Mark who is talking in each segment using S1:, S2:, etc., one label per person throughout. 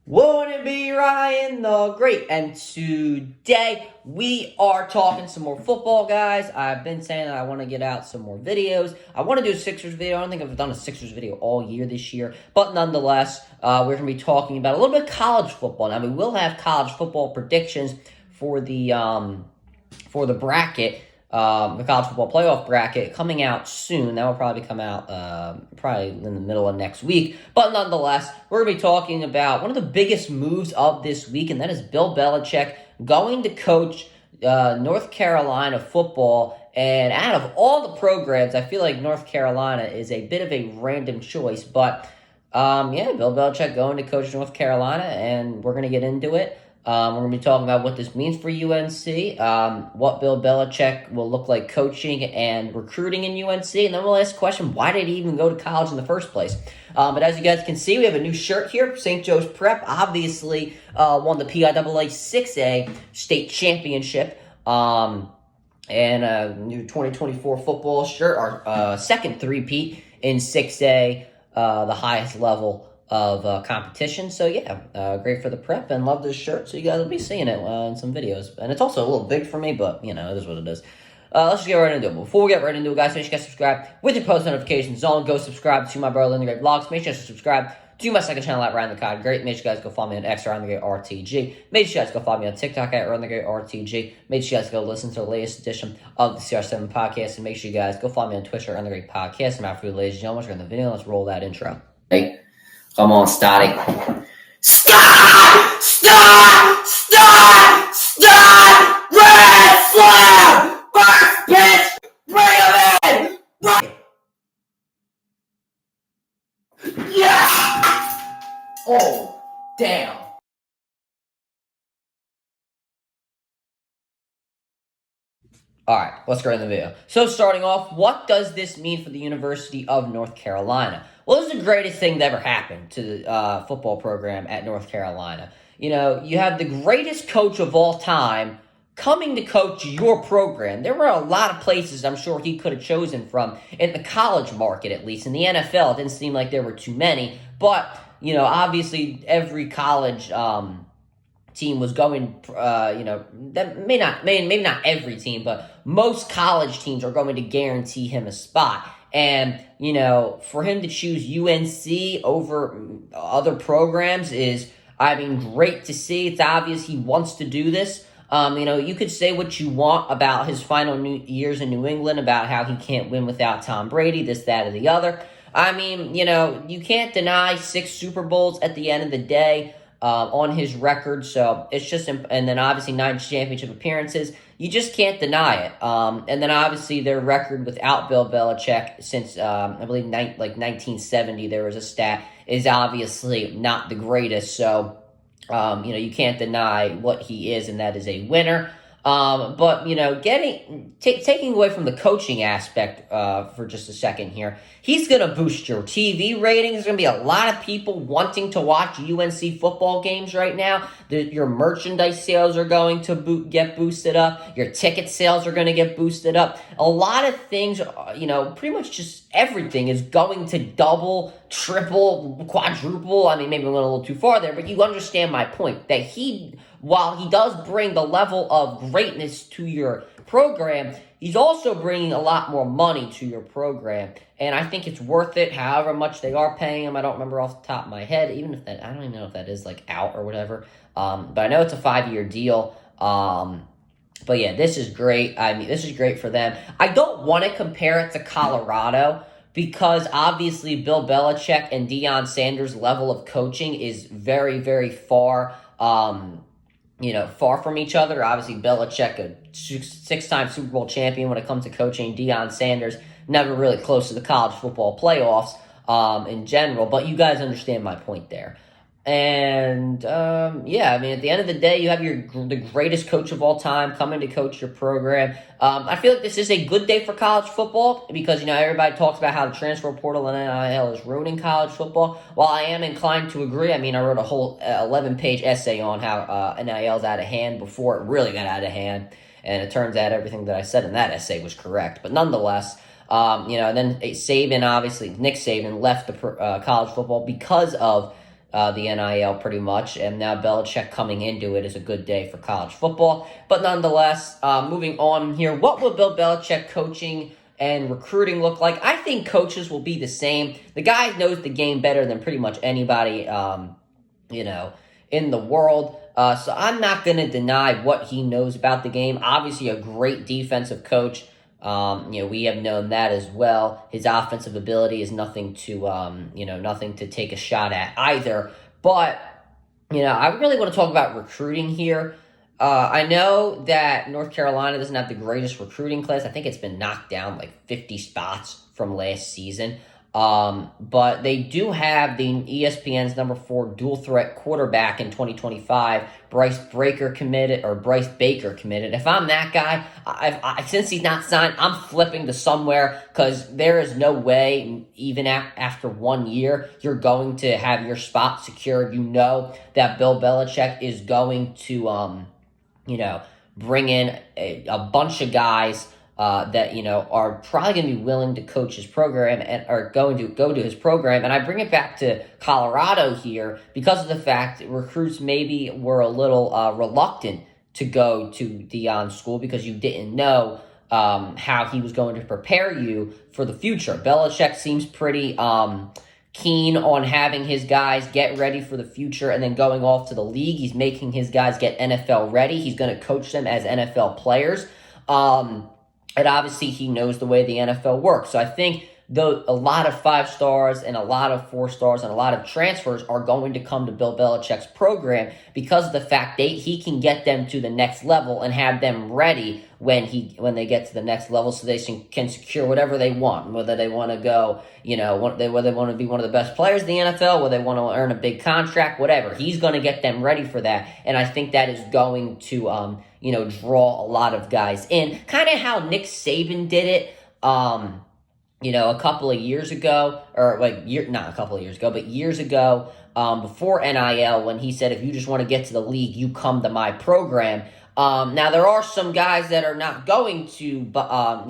S1: Won't it be Ryan the Great? And today we are talking some more football, guys. I've been saying that I want to get out some more videos. I want to do a Sixers video. I don't think I've done a Sixers video all year this year. But nonetheless, we're going to be talking about a little bit of college football. Now, we will have college football predictions for the bracket. The college football playoff bracket coming out soon. That will probably come out probably in the middle of next week. But nonetheless, we're going to be talking about one of the biggest moves of this week, and that is Bill Belichick going to coach North Carolina football. And out of all the programs, I feel like North Carolina is a bit of a random choice. But Bill Belichick going to coach North Carolina, and we're going to get into it. We're going to be talking about what this means for UNC, what Bill Belichick will look like coaching and recruiting in UNC, and then we'll ask the question, why did he even go to college in the first place? But as you guys can see, we have a new shirt here. St. Joe's Prep obviously won the PIAA 6A state championship, and a new 2024 football shirt, our second three-peat in 6A, the highest level of competition. So great for the prep, and love this shirt, so you guys will be seeing it in some videos. And it's also a little big for me, but it is what it is. Let's just get right into it. Before we get right into it, guys, make sure you guys subscribe with your post notifications on. Go subscribe to my brother Linda Great Vlogs. Make sure you subscribe to my second channel at Ryan the Cod Great. Make sure you guys go follow me on X, Ryan the Great RTG. Make sure you guys go follow me on TikTok at Ryan the Great RTG. Make sure you guys go listen to the latest edition of the CR7 podcast, and make sure you guys go follow me on Twitter at Ryan the Great Podcast. I'm out for you, ladies and gentlemen. We're in the video. Let's roll that intro. Hey. Come on, Stotty. Stop! Stop! Stop! Stop! Red flag! First pitch! Bring him in! Yeah! Oh, damn. All right, let's go into the video. So starting off, what does this mean for the University of North Carolina? Well, this is the greatest thing that ever happened to the football program at North Carolina. You have the greatest coach of all time coming to coach your program. There were a lot of places I'm sure he could have chosen from in the college market, at least. In the NFL, it didn't seem like there were too many. But, obviously every college team was going, that maybe not every team, but most college teams are going to guarantee him a spot. And, for him to choose UNC over other programs is, great to see. It's obvious he wants to do this. You could say what you want about his final years in New England, about how he can't win without Tom Brady, this, that, or the other. You can't deny 6 Super Bowls at the end of the day. On his record, so it's just, and then obviously 9 championship appearances, you just can't deny it. And then obviously their record without Bill Belichick since, I believe, 1970, there was a stat, is obviously not the greatest, so, you can't deny what he is, and that is a winner. But, taking away from the coaching aspect for just a second here, he's going to boost your TV ratings. There's going to be a lot of people wanting to watch UNC football games right now. Your merchandise sales are going to get boosted up. Your ticket sales are going to get boosted up. A lot of things, pretty much just everything is going to double, triple, quadruple. Maybe I went a little too far there, but you understand my point, that while he does bring the level of greatness to your program, he's also bringing a lot more money to your program. And I think it's worth it, however much they are paying him. I don't remember off the top of my head, I don't even know if that is out or whatever. But I know it's a 5-year deal. But yeah, this is great. This is great for them. I don't want to compare it to Colorado, because obviously Bill Belichick and Deion Sanders' level of coaching is very, very far, far from each other. Obviously, Belichick, a 6-time Super Bowl champion when it comes to coaching. Deion Sanders, never really close to the college football playoffs in general. But you guys understand my point there. And, at the end of the day, you have the greatest coach of all time coming to coach your program. I feel like this is a good day for college football because, everybody talks about how the transfer portal and NIL is ruining college football. While I am inclined to agree, I wrote a whole 11-page essay on how NIL is out of hand before it really got out of hand. And it turns out everything that I said in that essay was correct. But nonetheless, and then Nick Saban left the college football because of the NIL pretty much, and now Belichick coming into it is a good day for college football. But nonetheless, moving on here, what will Bill Belichick coaching and recruiting look like? I think coaches will be the same. The guy knows the game better than pretty much anybody, in the world. So I'm not going to deny what he knows about the game. Obviously, a great defensive coach. We have known that as well. His offensive ability is nothing to take a shot at either. But, I really want to talk about recruiting here. I know that North Carolina doesn't have the greatest recruiting class. I think it's been knocked down like 50 spots from last season. But they do have the ESPN's number 4 dual threat quarterback in 2025, Bryce Baker committed. If I'm that guy, since he's not signed, I'm flipping to somewhere, because there is no way, even after 1 year, you're going to have your spot secured. You know that Bill Belichick is going to, bring in a bunch of guys that are probably going to be willing to coach his program and are going to go to his program. And I bring it back to Colorado here because of the fact that recruits maybe were a little reluctant to go to Deion's school because you didn't know how he was going to prepare you for the future. Belichick seems pretty keen on having his guys get ready for the future and then going off to the league. He's making his guys get NFL ready. He's going to coach them as NFL players. And obviously, he knows the way the NFL works. So I think a lot of 5 stars and a lot of 4 stars and a lot of transfers are going to come to Bill Belichick's program because of the fact that he can get them to the next level and have them ready when they get to the next level, so they can secure whatever they want, whether they want to go, whether they want to be one of the best players in the NFL, whether they want to earn a big contract, whatever. He's going to get them ready for that, and I think that is going to, draw a lot of guys in, kind of how Nick Saban did it, a couple of years ago, or not a couple of years ago, but years ago, before NIL, when he said, if you just want to get to the league, you come to my program. Now, there are some guys that are not going to, buy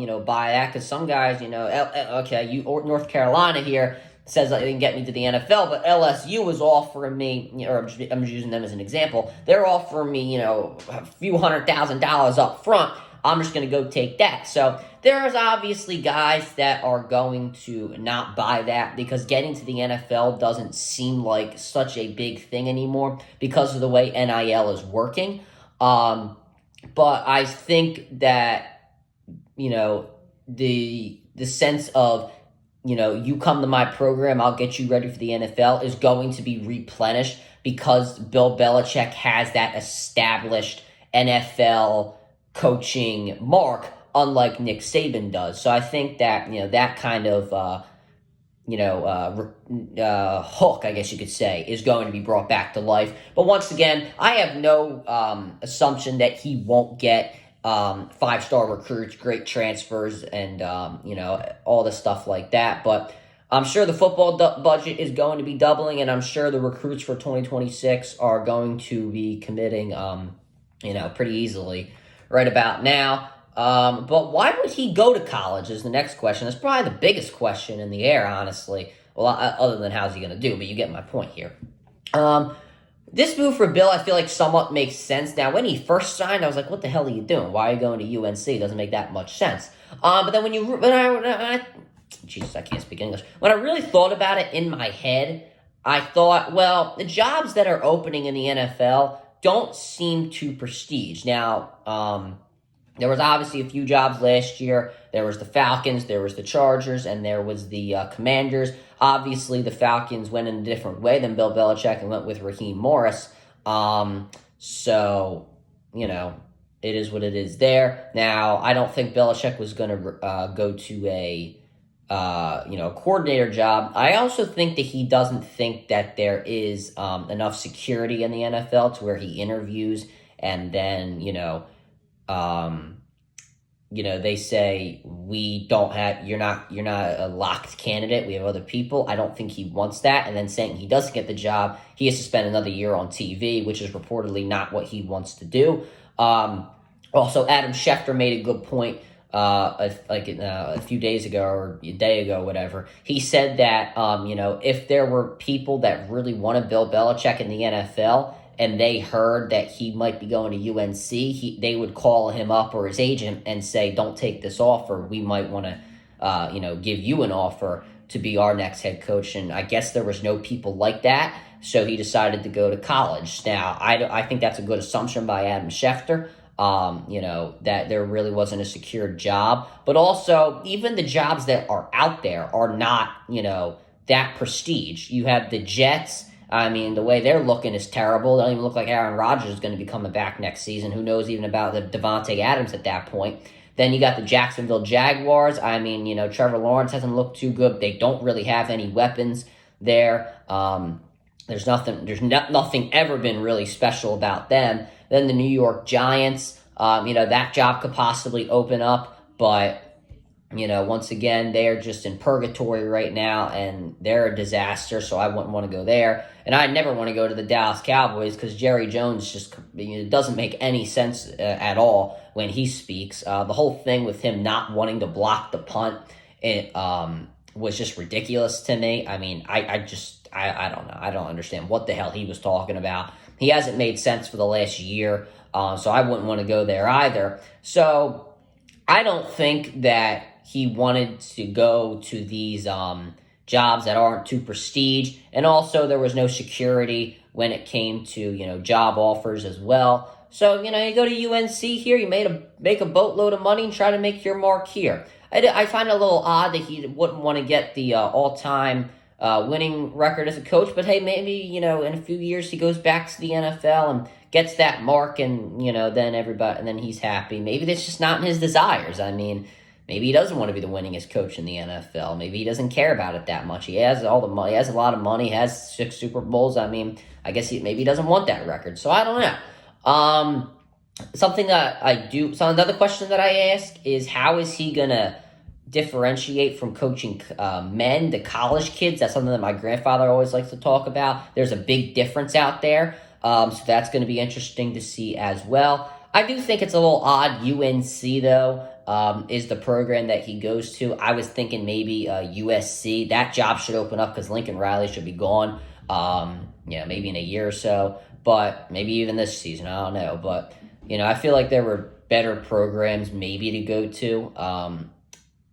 S1: that, because some guys, North Carolina here says that they can get me to the NFL, but LSU was offering me, or I'm just using them as an example, they're offering me, a few $100,000 up front. I'm just going to go take that. So there's obviously guys that are going to not buy that because getting to the NFL doesn't seem like such a big thing anymore because of the way NIL is working. But I think that, the sense of, you come to my program, I'll get you ready for the NFL is going to be replenished because Bill Belichick has that established NFL coaching mark, unlike Nick Saban does. So I think that, that kind of, hook, I guess you could say, is going to be brought back to life. But once again, I have no assumption that he won't get 5-star recruits, great transfers, and, all the stuff like that. But I'm sure the football budget is going to be doubling, and I'm sure the recruits for 2026 are going to be committing, pretty easily right about now. But why would he go to college is the next question. That's probably the biggest question in the air, honestly. Well, other than how's he going to do, but you get my point here. This move for Bill, I feel like somewhat makes sense. Now, when he first signed, I was like, what the hell are you doing? Why are you going to UNC? It doesn't make that much sense. But then Jesus, I can't speak English. When I really thought about it in my head, I thought, well, the jobs that are opening in the NFL don't seem too prestige. Now, there was obviously a few jobs last year. There was the Falcons, there was the Chargers, and there was the Commanders. Obviously, the Falcons went in a different way than Bill Belichick and went with Raheem Morris. So, it is what it is there. Now, I don't think Belichick was going to go to a coordinator job. I also think that he doesn't think that there is enough security in the NFL to where he interviews and then, they say you're not a locked candidate. We have other people. I don't think he wants that. And then saying he doesn't get the job, he has to spend another year on TV, which is reportedly not what he wants to do. Also, Adam Schefter made a good point a few days ago or a day ago, whatever. He said that, if there were people that really wanted Bill Belichick in the NFL and they heard that he might be going to UNC, they would call him up or his agent and say, don't take this offer. We might want to, give you an offer to be our next head coach. And I guess there was no people like that. So he decided to go to college. Now, I think that's a good assumption by Adam Schefter, that there really wasn't a secure job. But also, even the jobs that are out there are not, that prestige. You have the Jets. I mean, the way they're looking is terrible. They don't even look like Aaron Rodgers is going to be coming back next season. Who knows even about the Devontae Adams at that point. Then you got the Jacksonville Jaguars. I mean, Trevor Lawrence hasn't looked too good. They don't really have any weapons there. There's nothing ever been really special about them. Then the New York Giants, that job could possibly open up, but once again, they're just in purgatory right now, and they're a disaster, so I wouldn't want to go there. And I never want to go to the Dallas Cowboys because Jerry Jones just doesn't make any sense at all when he speaks. The whole thing with him not wanting to block the punt, it was just ridiculous to me. I mean, I don't know. I don't understand what the hell he was talking about. He hasn't made sense for the last year, so I wouldn't want to go there either. So I don't think that he wanted to go to these jobs that aren't too prestige. And also there was no security when it came to, job offers as well. So, you go to UNC here, you make a boatload of money and try to make your mark here. I find it a little odd that he wouldn't want to get the all-time winning record as a coach. But, hey, maybe, in a few years he goes back to the NFL and gets that mark and, then he's happy. Maybe that's just not in his desires. I mean, maybe he doesn't want to be the winningest coach in the NFL. Maybe he doesn't care about it that much. He has all the money. He has a lot of money. He has 6 Super Bowls. I mean, I guess maybe he doesn't want that record. So I don't know. Another question that I ask is, how is he going to differentiate from coaching men to college kids? That's something that my grandfather always likes to talk about. There's a big difference out there. So that's going to be interesting to see as well. I do think it's a little odd. UNC, though, is the program that he goes to. I was thinking maybe USC. That job should open up because Lincoln Riley should be gone, maybe in a year or so. But maybe even this season, I don't know. But, I feel like there were better programs maybe to go to.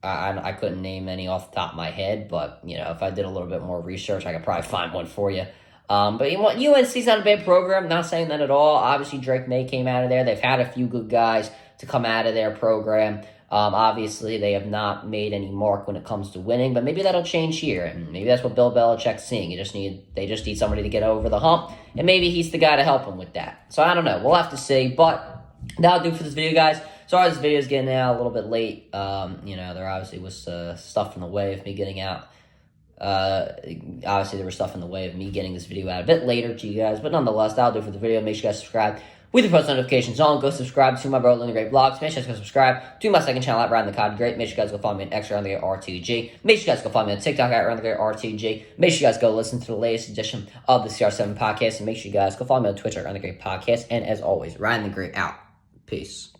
S1: I couldn't name any off the top of my head. But, if I did a little bit more research, I could probably find one for you. But UNC's not a bad program. Not saying that at all. Obviously, Drake May came out of there. They've had a few good guys to come out of their program. Obviously, they have not made any mark when it comes to winning, but maybe that'll change here, and maybe that's what Bill Belichick's seeing. They just need somebody to get over the hump, and maybe he's the guy to help him with that. So I don't know. We'll have to see, but that'll do for this video, guys. Sorry this video is getting out a little bit late. There obviously was stuff in the way of me getting out. Obviously, there was stuff in the way of me getting this video out a bit later to you guys, but nonetheless, that'll do for the video. Make sure you guys subscribe with the post notifications on. Go subscribe to my brother Living the Great Vlogs. Make sure you guys go subscribe to my second channel at Ryan the Cod Great. Make sure you guys go follow me on X Around the Great RTG. Make sure you guys go follow me on TikTok at Around the Great RTG. Make sure you guys go listen to the latest edition of the CR7 podcast, and make sure you guys go follow me on Twitch at Ryan the Great Podcast. And as always, Ryan the Great out. Peace.